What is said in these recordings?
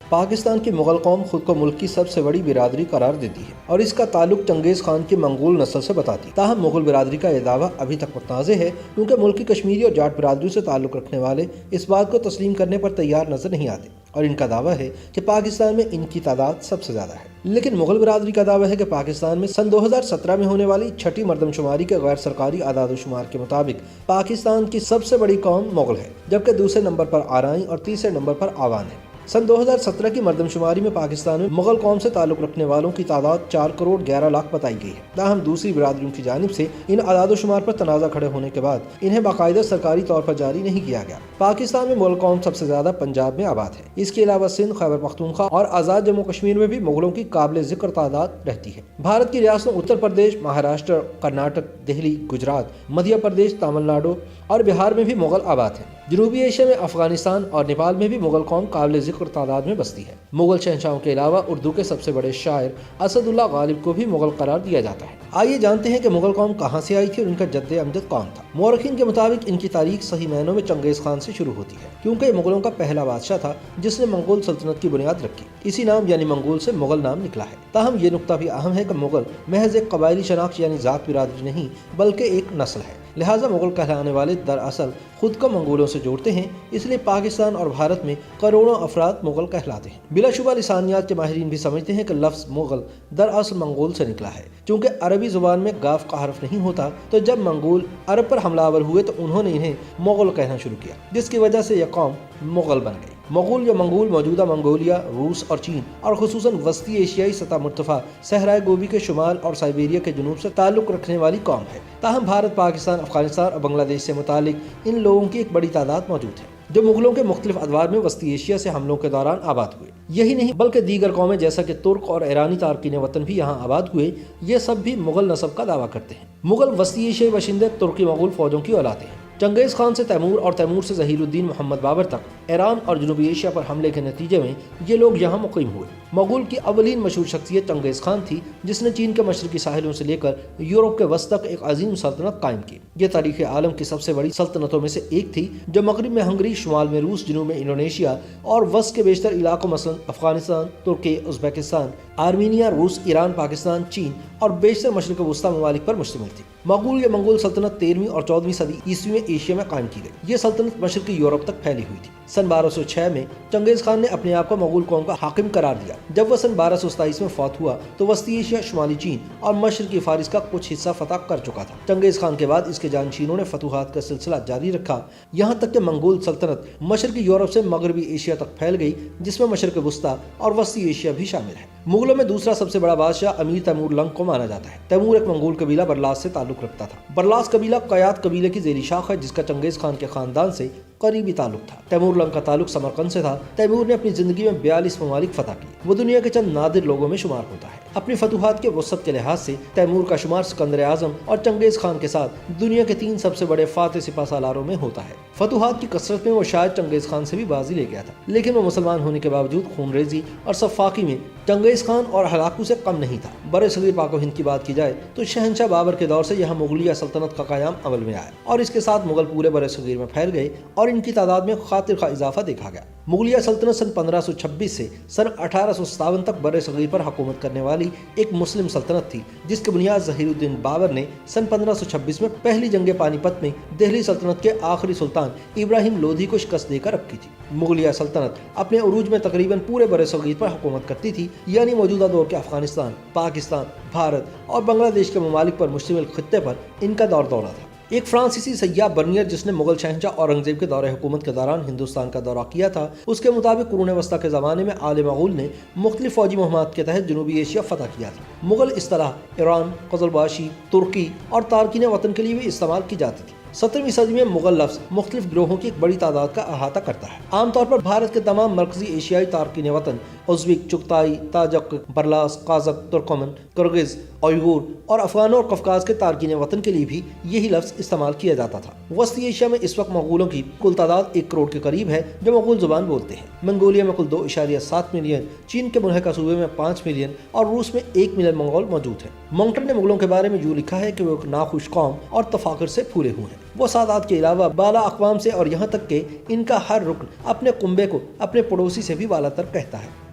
پاکستان کی مغل قوم خود کو ملک کی سب سے بڑی برادری قرار دیتی ہے اور اس کا تعلق چنگیز خان کی منگول نسل سے بتاتی ہے۔ تاہم مغل برادری کا یہ دعویٰ ابھی تک متنازع ہے، کیونکہ ملکی کشمیری اور جاٹ برادریوں سے تعلق رکھنے والے اس بات کو تسلیم کرنے پر تیار نظر نہیں آتے، اور ان کا دعویٰ ہے کہ پاکستان میں ان کی تعداد سب سے زیادہ ہے۔ لیکن مغل برادری کا دعویٰ ہے کہ پاکستان میں سن 2017 میں ہونے والی چھٹی مردم شماری کے غیر سرکاری اعداد و شمار کے مطابق پاکستان کی سب سے بڑی قوم مغل ہے، جبکہ دوسرے نمبر پر آرائیں اور تیسرے نمبر پر آوان ہے۔ سن 2017 کی مردم شماری میں پاکستان میں مغل قوم سے تعلق رکھنے والوں کی تعداد 4 کروڑ 11 لاکھ بتائی گئی ہے۔ تاہم دوسری برادریوں کی جانب سے ان اعداد و شمار پر تنازع کھڑے ہونے کے بعد انہیں باقاعدہ سرکاری طور پر جاری نہیں کیا گیا۔ پاکستان میں مغل قوم سب سے زیادہ پنجاب میں آباد ہے۔ اس کے علاوہ سندھ، خیبر پختونخوا اور آزاد جموں کشمیر میں بھی مغلوں کی قابل ذکر تعداد رہتی ہے۔ بھارت کی ریاستوں اتر پردیش، مہاراشٹر، کرناٹک، دہلی، گجرات، مدھیہ پردیش، تامل ناڈو اور بہار میں بھی مغل آباد ہیں۔ جنوبی ایشیا میں افغانستان اور نیپال میں بھی مغل قوم قابل ذکر تعداد میں بستی ہے۔ مغل شہنشاہوں کے علاوہ اردو کے سب سے بڑے شاعر اسد اللہ غالب کو بھی مغل قرار دیا جاتا ہے۔ آئیے جانتے ہیں کہ مغل قوم کہاں سے آئی تھی اور ان کا جد امجد کون تھا۔ مورخین کے مطابق ان کی تاریخ صحیح معنوں میں چنگیز خان سے شروع ہوتی ہے، کیونکہ یہ مغلوں کا پہلا بادشاہ تھا جس نے منگول سلطنت کی بنیاد رکھی۔ اسی نام یعنی منگول سے مغل نام نکلا ہے۔ تاہم یہ نقطہ بھی اہم ہے کہ مغل محض ایک قبائلی شناخت یعنی ذات برادری نہیں، بلکہ ایک نسل ہے۔ لہٰذا مغل کہلانے والے دراصل خود کو منگولوں سے جوڑتے ہیں، اس لیے پاکستان اور بھارت میں کروڑوں افراد مغل کہلاتے ہیں۔ بلا شبہ لسانیات کے ماہرین بھی سمجھتے ہیں کہ لفظ مغل دراصل منگول سے نکلا ہے، چونکہ عربی زبان میں گاف کا حرف نہیں ہوتا، تو جب منگول عرب پر حملہ آور ہوئے تو انہوں نے انہیں مغل کہنا شروع کیا، جس کی وجہ سے یہ قوم مغل بن گئی۔ مغول یا منگول موجودہ منگولیا، روس اور چین اور خصوصاً وسطی ایشیائی سطح مرتفع صحرائے گوبی کے شمال اور سائبیریا کے جنوب سے تعلق رکھنے والی قوم ہے۔ تاہم بھارت، پاکستان، افغانستان اور بنگلہ دیش سے متعلق ان لوگوں کی ایک بڑی تعداد موجود ہے جو مغلوں کے مختلف ادوار میں وسطی ایشیا سے حملوں کے دوران آباد ہوئے۔ یہی نہیں بلکہ دیگر قومیں جیسا کہ ترک اور ایرانی تارکین وطن بھی یہاں آباد ہوئے، یہ سب بھی مغل نسب کا دعویٰ کرتے ہیں۔ مغل وسطی ایشیائی باشندے ترکی مغول فوجوں کی اولاد ہیں۔ چنگیز خان سے تیمور اور تیمور سے ظہیر الدین محمد بابر تک ایران اور جنوبی ایشیا پر حملے کے نتیجے میں یہ لوگ یہاں مقیم ہوئے۔ مغول کی اولین مشہور شخصیت چنگیز خان تھی، جس نے چین کے مشرقی ساحلوں سے لے کر یورپ کے وسط تک ایک عظیم سلطنت قائم کی۔ یہ تاریخ عالم کی سب سے بڑی سلطنتوں میں سے ایک تھی، جو مغرب میں ہنگری، شمال میں روس، جنوب میں انڈونیشیا اور وسط کے بیشتر علاقوں مثلا افغانستان، ترکی، ازبکستان، آرمینیا، روس، ایران، پاکستان، چین اور بیشتر مشرق وسطی ممالک پر مشتمل تھی۔ مغول یا منگول سلطنت 13ویں اور 14ویں صدی عیسوی میں ایشیا میں قائم کی گئی۔ یہ سلطنت مشرقی یورپ تک پھیلی ہوئی تھی۔ سن 1206 میں چنگیز خان نے اپنے آپ کو مغول قوم کا حاکم قرار دیا۔ جب وہ سن 1227 میں فوت ہوا تو وسطی ایشیا، شمالی چین اور مشرقی فارس کا کچھ حصہ فتح کر چکا تھا۔ چنگیز خان کے بعد اس کے جانشینوں نے فتوحات کا سلسلہ جاری رکھا، یہاں تک کہ منگول سلطنت مشرقی یورپ سے مغربی ایشیا تک پھیل گئی، جس میں مشرق وسطی اور وسطی ایشیا بھی شامل ہے۔ مغلوں میں دوسرا سب سے بڑا بادشاہ امیر تیمور لنگ کو مانا جاتا ہے۔ تیمور ایک منگول قبیلہ برلاس سے تعلق رکھتا تھا۔ برلاس قبیلہ قیات قبیلے کی ذیلی شاخ ہے، جس کا چنگیز خان کے خاندان سے قریبی تعلق تھا۔ تیمور لنگ کا تعلق سمرقند سے تھا۔ تیمور نے اپنی زندگی میں 42 ممالک فتح کیے۔ وہ دنیا کے چند نادر لوگوں میں شمار ہوتا ہے۔ اپنی فتوحات کے وسعت کے لحاظ سے تیمور کا شمار سکندر اعظم اور چنگیز خان کے ساتھ دنیا کے 3 سب سے بڑے فاتح سپہ سالاروں میں ہوتا ہے۔ فتوحات کی کثرت میں وہ شاید چنگیز خان سے بھی بازی لے گیا تھا، لیکن وہ مسلمان ہونے کے باوجود خون ریزی اور سفاکی میں چنگیز خان اور ہلاکو سے کم نہیں تھا۔ برِ صغیر پاک و ہند کی بات کی جائے تو شہنشاہ بابر کے دور سے یہاں مغلیہ سلطنت کا قیام عمل میں آیا اور اس کے ساتھ مغل پورے برِ صغیر میں پھیل گئے اور ان کی تعداد میں خاطر خواہ اضافہ دیکھا گیا۔ مغلیہ سلطنت سن 1526 سے سن 1857 تک برِ صغیر پر حکومت کرنے والی ایک مسلم سلطنت تھی، جس کی بنیاد ظہیر الدین بابر نے سن 1526 میں پہلی جنگ پانی پت میں دہلی سلطنت کے آخری سلطان ابراہیم لودھی کو شکست دے کر رکھی تھی۔ مغلیہ سلطنت اپنے عروج میں تقریباً پورے برِ صغیر پر حکومت کرتی تھی، یعنی موجودہ دور کے افغانستان، پاکستان، بھارت اور بنگلہ دیش کے ممالک پر مشتمل خطے پر ان کا دورہ تھا۔ ایک فرانسیسی سیاح برنیئر، جس نے مغل شہنشاہ اورنگزیب کے دور حکومت کے دوران ہندوستان کا دورہ کیا تھا، اس کے مطابق قرون وسطیٰ کے زمانے میں آل مغول نے مختلف فوجی مہمات کے تحت جنوبی ایشیا فتح کیا تھا۔ مغل اصطلاح ایران، قزلباشی، ترکی اور تارکین وطن کے لیے بھی استعمال کی جاتی تھی۔ 17ویں صدی میں مغل لفظ مختلف گروہوں کی ایک بڑی تعداد کا احاطہ کرتا ہے۔ عام طور پر بھارت کے تمام مرکزی ایشیائی تارکین وطن، ازبک، چغتائی، تاجک، برلاس، قازق، ترکمن، کرغز، اوئغور اور افغانوں اور قفقاز کے تارکین وطن کے لیے بھی یہی لفظ استعمال کیا جاتا تھا۔ وسطی ایشیا میں اس وقت مغولوں کی کل تعداد 1 کروڑ کے قریب ہے جو مغول زبان بولتے ہیں۔ منگولیا میں کل 2.7 ملین، چین کے ملحقہ صوبے میں 5 ملین اور روس میں 1 ملین منگول موجود ہیں۔ مونٹر نے مغلوں کے بارے میں یوں لکھا ہے کہ وہ ایک ناخوش قوم اور تفاخر سے پھولے ہوئے ہیں۔ وہ سادات کے علاوہ بالا اقوام سے اور یہاں تک کہ ان کا ہر رکن اپنے کنبے کو اپنے پڑوسی سے بھی بالا تر کہتا ہے۔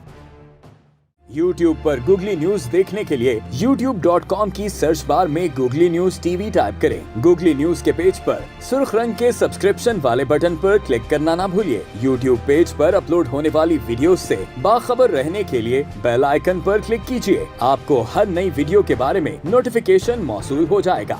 YouTube پر گوگلی نیوز دیکھنے کے لیے youtube.com کی سرچ بار میں googly news T V type کریں۔ گوگلی نیوز کے پیج پر سرخ رنگ کے سبسکرپشن والے بٹن پر کلک کرنا نہ بھولیے۔ YouTube پیج پر اپلوڈ ہونے والی ویڈیوز سے باخبر رہنے کے لیے بیل آئیکن پر کلک کیجیے۔ آپ کو ہر نئی ویڈیو کے بارے میں نوٹیفیکیشن موصول ہو جائے گا۔